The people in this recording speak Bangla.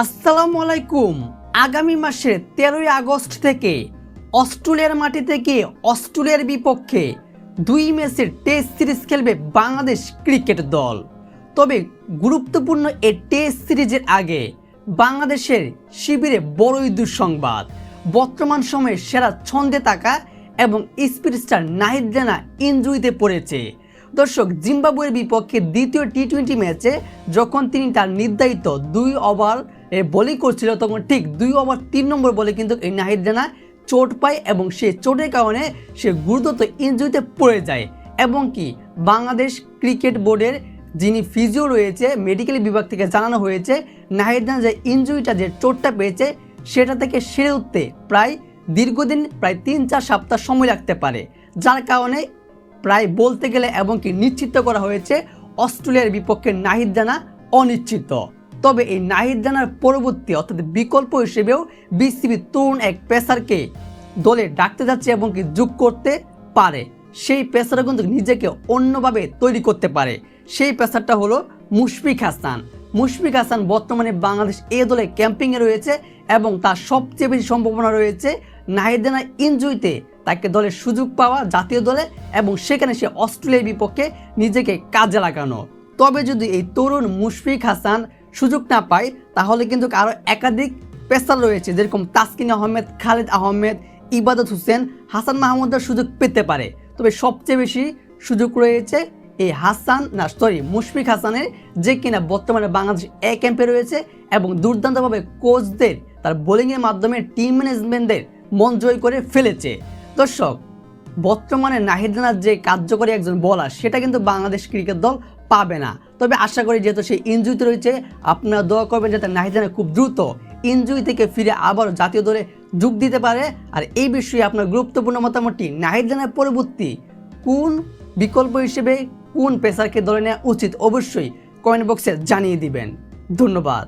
আসসালামু আলাইকুম। আগামী মাসের 13ই আগস্ট থেকে অস্ট্রেলিয়ার মাটিতে গিয়ে অস্ট্রেলিয়ার বিপক্ষে 2 ম্যাচের টেস্ট সিরিজ খেলবে বাংলাদেশ ক্রিকেট দল। তবে গুরুত্বপূর্ণ এই টেস্ট সিরিজের আগে বাংলাদেশের শিবিরে বড়ই দুঃসংবাদ। বর্তমান সময়ে সেরা ছন্দে থাকা এবং স্পিড স্টার নাহিদ রানা ইনজুরিতে পড়েছে। দর্শক, জিম্বাবুয়ের বিপক্ষে দ্বিতীয় টি-20 ম্যাচে যখন তিনি তার নির্ধারিত 2 ওভার বোলিং করছিল, তখন ঠিক 2 ওভার 3 নম্বর বলে কিন্তু এই নাহিদ রানা চোট পায় এবং সেই চোটের কারণে সে গুরুতর ইনজুরিতে পড়ে যায়। এবং কি বাংলাদেশ ক্রিকেট বোর্ডের যিনি ফিজিও রয়েছে, মেডিকেল বিভাগ থেকে জানানো হয়েছে নাহিদ রানা যে ইনজুরিটা, যে চোটটা পেয়েছে সেটা থেকে সেরে উঠতে প্রায় দীর্ঘদিন, প্রায় 3-4 সপ্তাহ সময় লাগতে পারে। যার কারণে প্রায় বলতে গেলে এবং কি নিশ্চিত করা হয়েছে অস্ট্রেলিয়ার বিপক্ষে নাহিদ রানা অনিশ্চিত। তবে এই নাহিদ রানার পরবর্তী অর্থাৎ বিকল্প হিসেবেও বিসিবি তরুণ এক পেসারকে দলে ডাকতে যাচ্ছে এবং কি যোগ করতে পারে। সেই পেসারও কিন্তু নিজেকে অন্যভাবে তৈরি করতে পারে। সেই পেসারটা হলো মুশফিক হাসান। মুশফিক হাসান বর্তমানে বাংলাদেশ এ দলে ক্যাম্পিংয়ে রয়েছে এবং তার সবচেয়ে বেশি সম্ভাবনা রয়েছে নাহিদ রানার ইনজুরিতে তাকে দলের সুযোগ পাওয়া জাতীয় দলে এবং সেখানে সে অস্ট্রেলিয়ার বিপক্ষে নিজেকে কাজে লাগানো। তবে যদি এই তরুণ মুশফিক হাসান সুযোগ না পায় তাহলে কিন্তু আরও একাধিক পেসার রয়েছে, যেরকম তাসকিন আহমেদ, খালেদ আহমেদ, ইবাদত হোসেন, হাসান মাহমুদের সুযোগ পেতে পারে। তবে সবচেয়ে বেশি সুযোগ রয়েছে এই মুশফিক হাসানের, যে কিনা বর্তমানে বাংলাদেশ এ ক্যাম্পে রয়েছে এবং দুর্দান্তভাবে কোচদের তার বোলিংয়ের মাধ্যমে টিম ম্যানেজমেন্টদের মন জয় করে ফেলেছে। দর্শক, বর্তমানে নাহিদ রানার যে কার্যকরী একজন বোলার সেটা কিন্তু বাংলাদেশ ক্রিকেট দল পাবে না। তবে আশা করি যেহেতু সেই ইনজুরিতে রয়েছে, আপনারা দোয়া করবেন যাতে নাহিদ রানা খুব দ্রুত ইনজুরি থেকে ফিরে আবার জাতীয় দলে যোগ দিতে পারে। আর এই বিষয়ে আপনার গুরুত্বপূর্ণ মতামতটি, নাহিদ রানার পরবর্তী কোন বিকল্প হিসেবে কোন পেসারকে দলে নেওয়া উচিত, অবশ্যই কমেন্ট বক্সে জানিয়ে দিবেন। ধন্যবাদ।